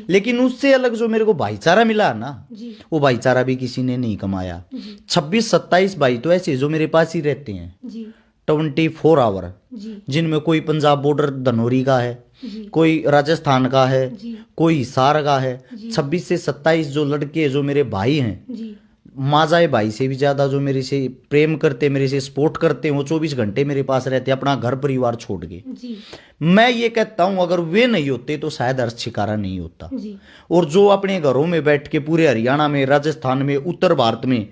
लेकिन उससे अलग जो मेरे को भाईचारा मिला ना, वो भाईचारा भी किसी ने नहीं कमाया। 26-27 भाई तो ऐसे जो मेरे पास ही रहते हैं 24 आवर, जिनमें कोई पंजाब बॉर्डर धनौरी का है, कोई राजस्थान का है, कोई हिसार का है। 26 से 27 जो लड़के जो मेरे भाई हैं, माजाए भाई से भी ज्यादा जो मेरे से प्रेम करते, मेरे से सपोर्ट करते हैं, वो 24 घंटे मेरे पास रहते अपना घर परिवार छोड़ के। मैं ये कहता हूं अगर वे नहीं होते तो शायद हर्ष छिकारा नहीं होता। और जो अपने घरों में बैठ के पूरे हरियाणा में, राजस्थान में, उत्तर भारत में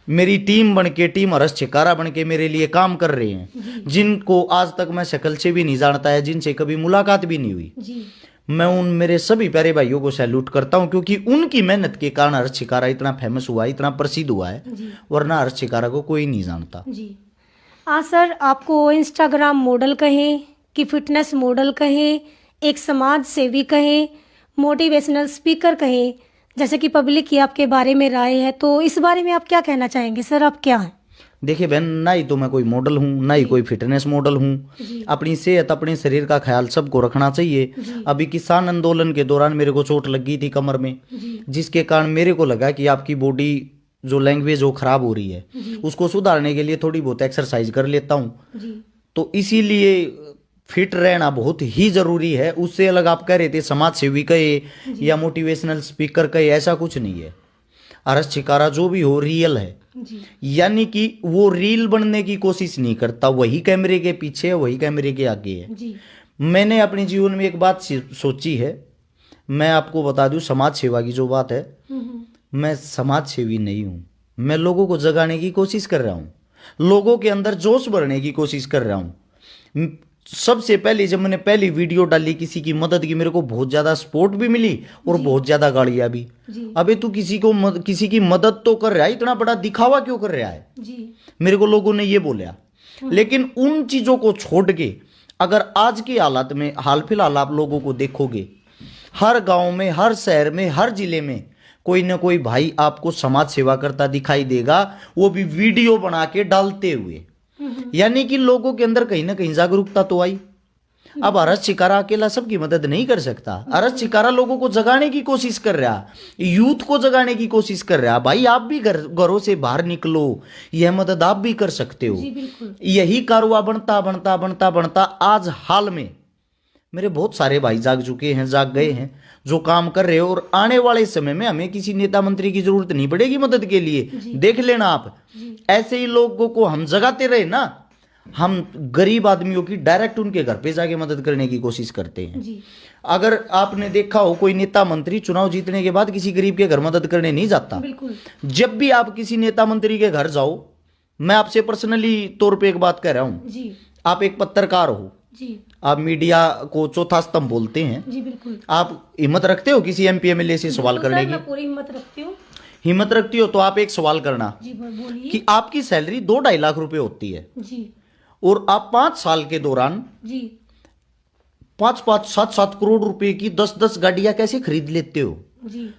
मेरी टीम बन के, टीम हर्ष छिकारा बन के मेरे लिए काम कर रहे हैं, जिनको आज तक मैं शक्ल से भी नहीं जानता है, जिनसे कभी मुलाकात भी नहीं हुई, मैं उन मेरे सभी प्यारे भाइयों को सैल्यूट करता हूं, क्योंकि उनकी मेहनत के कारण हर्ष छिकारा इतना फेमस हुआ है, इतना प्रसिद्ध हुआ है, वरना हर्ष छिकारा को कोई नहीं जानता। सर, आपको इंस्टाग्राम मॉडल कहें कि फिटनेस मॉडल कहें, एक समाज सेवी कहें, मोटिवेशनल स्पीकर कहें, जैसे कि पब्लिक की आपके बारे में राय है, तो इस बारे में आप क्या कहना चाहेंगे सर? आप क्या हैं? देखिए बहन, ना ही तो मैं कोई मॉडल हूँ, ना ही कोई फिटनेस मॉडल हूँ। अपनी सेहत, अपने शरीर का ख्याल सबको रखना चाहिए। अभी किसान आंदोलन के दौरान मेरे को चोट लग गई थी कमर में, जिसके कारण मेरे को लगा कि आपकी बॉडी जो लैंग्वेज वो खराब हो रही है, उसको सुधारने के लिए थोड़ी बहुत एक्सरसाइज कर लेता हूँ। तो इसीलिए फिट रहना बहुत ही जरूरी है। उससे अलग आप कह रहे थे समाज सेवी कहे या मोटिवेशनल स्पीकर कहे, ऐसा कुछ नहीं है। हर्ष छिकारा जो भी हो रियल है, यानी कि वो रील बनने की कोशिश नहीं करता, वही कैमरे के पीछे है, वही कैमरे के आगे है। मैंने अपने जीवन में एक बात सोची है, मैं आपको बता दूं, समाज सेवा की जो बात है, मैं समाज सेवी नहीं हूं। मैं लोगों को जगाने की कोशिश कर रहा हूं, लोगों के अंदर जोश भरने की कोशिश कर रहा हूं। सबसे पहले जब मैंने पहली वीडियो डाली किसी की मदद की, मेरे को बहुत ज्यादा सपोर्ट भी मिली और बहुत ज्यादा गालियां भी। अबे तू किसी की मदद तो कर रहा है, इतना बड़ा दिखावा क्यों कर रहा है? मेरे को लोगों ने ये बोला। लेकिन उन चीजों को छोड़ के अगर आज के हालात में, हाल फिलहाल आप लोगों को देखोगे, हर गांव में, हर शहर में, हर जिले में कोई ना कोई भाई आपको समाज सेवा करता दिखाई देगा, वो भी वीडियो बना के डालते हुए। यानी कि लोगों के अंदर कहीं ना कहीं जागरूकता तो आई। अब हर्ष छिकारा अकेला सबकी मदद नहीं कर सकता। हर्ष छिकारा लोगों को जगाने की कोशिश कर रहा, यूथ को जगाने की कोशिश कर रहा। भाई आप भी घरों से बाहर निकलो, यह मदद आप भी कर सकते हो। यही कारवा बनता बनता बनता बनता आज हाल में मेरे बहुत सारे भाई जाग चुके हैं, जाग गए हैं, जो काम कर रहे हो। और आने वाले समय में हमें किसी नेता मंत्री की जरूरत नहीं पड़ेगी मदद के लिए। देख लेना आप, ऐसे ही लोगों को हम जगाते रहे ना, हम गरीब आदमियों की डायरेक्ट उनके घर पे जाके मदद करने की कोशिश करते हैं। अगर आपने देखा हो, कोई नेता मंत्री चुनाव जीतने के बाद किसी गरीब के घर मदद करने नहीं जाता। जब भी आप किसी नेता मंत्री के घर जाओ, मैं आपसे पर्सनली तौर पे एक बात कह रहा हूं, आप एक पत्रकार हो, आप मीडिया को चौथा स्तंभ बोलते हैं। आप हिम्मत रखते हो किसी एमपी एमएलए से सवाल करने की? पूरी हिम्मत रखती हूँ। हिम्मत रखती हो तो आप एक सवाल करना कि आपकी सैलरी 2-2.5 लाख रुपए होती है और आप 5 साल के दौरान 5-5, 7-7 करोड़ रुपए की 10-10 गाड़ियां कैसे खरीद लेते हो?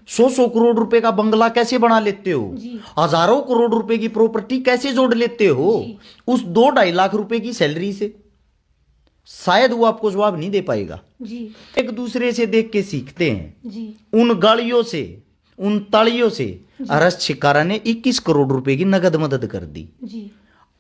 100-100 करोड़ रुपए का बंगला कैसे बना लेते हो? हजारों करोड़ रुपए की प्रॉपर्टी कैसे जोड़ लेते हो उस 2-2.5 लाख रुपए की सैलरी से? शायद वो आपको जवाब नहीं दे पाएगा। एक दूसरे से देख के सीखते हैं। उन गालियों से, उन तालियों से हर्ष छिकारा ने 21 करोड़ रुपए की नगद मदद कर दी।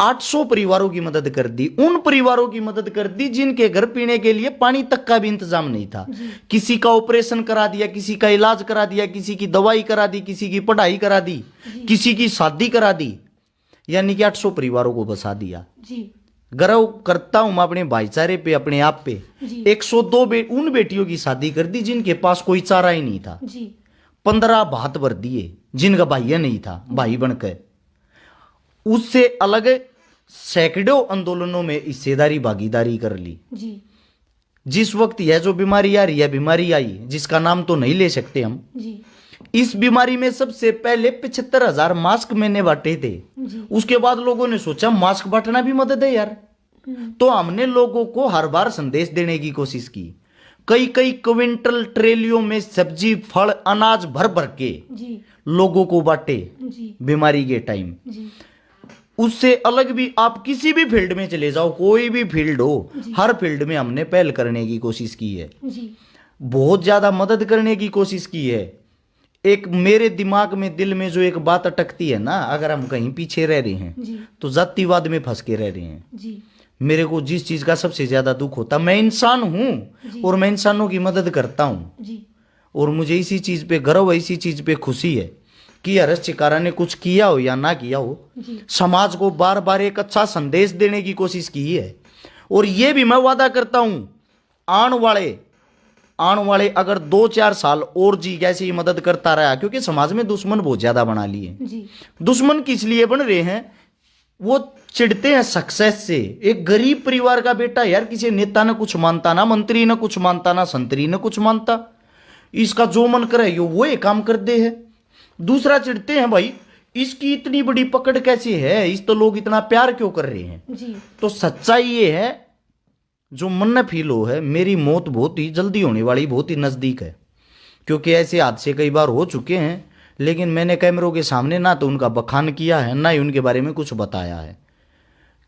800 परिवारों की मदद कर दी। उन परिवारों की मदद कर दी जिनके घर पीने के लिए पानी तक का भी इंतजाम नहीं था। किसी का ऑपरेशन करा दिया, किसी का इलाज करा दिया, किसी की दवाई करा दी, किसी की पढ़ाई करा दी, किसी की शादी करा दी। यानी कि 800 परिवारों को बसा दिया। गर्व करता हूं मैं अपने भाईचारे पे, अपने आप पे। 102 उन बेटियों की शादी कर दी जिनके पास कोई चारा ही नहीं था। 15 भात भर दिए जिनका भाई नहीं था, भाई बनकर। उससे अलग सैकड़ों आंदोलनों में हिस्सेदारी, भागीदारी कर ली। जिस वक्त यह जो बीमारी आ रही है, बीमारी आई जिसका नाम तो नहीं ले सकते हम, इस बीमारी में सबसे पहले 75,000 मास्क मैंने बांटे थे। उसके बाद लोगों ने सोचा मास्क बांटना भी मदद है यार, तो हमने लोगों को हर बार संदेश देने की कोशिश की। कई कई क्विंटल ट्रेलियों में सब्जी, फल, अनाज भर भर के लोगों को बांटे बीमारी के टाइम। उससे अलग भी आप किसी भी फील्ड में चले जाओ, कोई भी फील्ड हो, हर फील्ड में हमने पहल करने की कोशिश की है। बहुत ज्यादा मदद करने की कोशिश की है। एक मेरे दिमाग में, दिल में जो एक बात अटकती है ना, अगर हम कहीं पीछे रह रहे हैं जी तो जातिवाद में फंस के रह रहे हैं। जी मेरे को जिस चीज का सबसे ज्यादा दुख होता, मैं इंसान हूं और मैं इंसानों की मदद करता हूं, जी और मुझे इसी चीज पे गर्व है, इसी चीज पे खुशी है कि हर्ष चिकारा ने कुछ किया हो या ना किया हो, जी समाज को बार बार एक अच्छा संदेश देने की कोशिश की है। और ये भी मैं वादा करता हूं, आने वाले अगर 2-4 साल और जी कैसे ही मदद करता रहा, क्योंकि समाज में दुश्मन बहुत ज्यादा बना लिए। जी दुश्मन किस लिए बन रहे हैं? वो चिढ़ते हैं सक्सेस से। एक गरीब परिवार का बेटा यार, किसी नेता ने कुछ मानता, ना मंत्री ने कुछ मानता, ना संतरी ने कुछ मानता, इसका जो मन करे यो वो ये काम कर दे है। दूसरा चिढ़ते हैं भाई इसकी इतनी बड़ी पकड़ कैसे है, इस तो लोग इतना प्यार क्यों कर रहे हैं। जी तो सच्चाई ये है, जो मन में फील हो है, मेरी मौत बहुत ही जल्दी होने वाली, बहुत ही नजदीक है। क्योंकि ऐसे हादसे कई बार हो चुके हैं, लेकिन मैंने कैमरों के सामने ना तो उनका बखान किया है, ना ही उनके बारे में कुछ बताया है।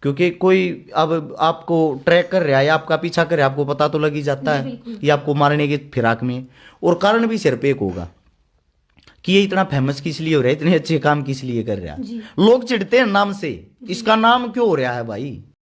क्योंकि कोई अब आपको ट्रैक कर रहा है या आपका पीछा कर रहा है, आपको पता तो लग ही जाता जी, है बिल्कुल। ये आपको मारने के फिराक में। और कारण भी सिर पे एक होगा कि ये इतना फेमस किस लिए हो रहा है, इतने अच्छे काम किस लिए कर रहा है। जी लोग चिढ़ते हैं नाम से, इसका नाम क्यों हो रहा है भाई?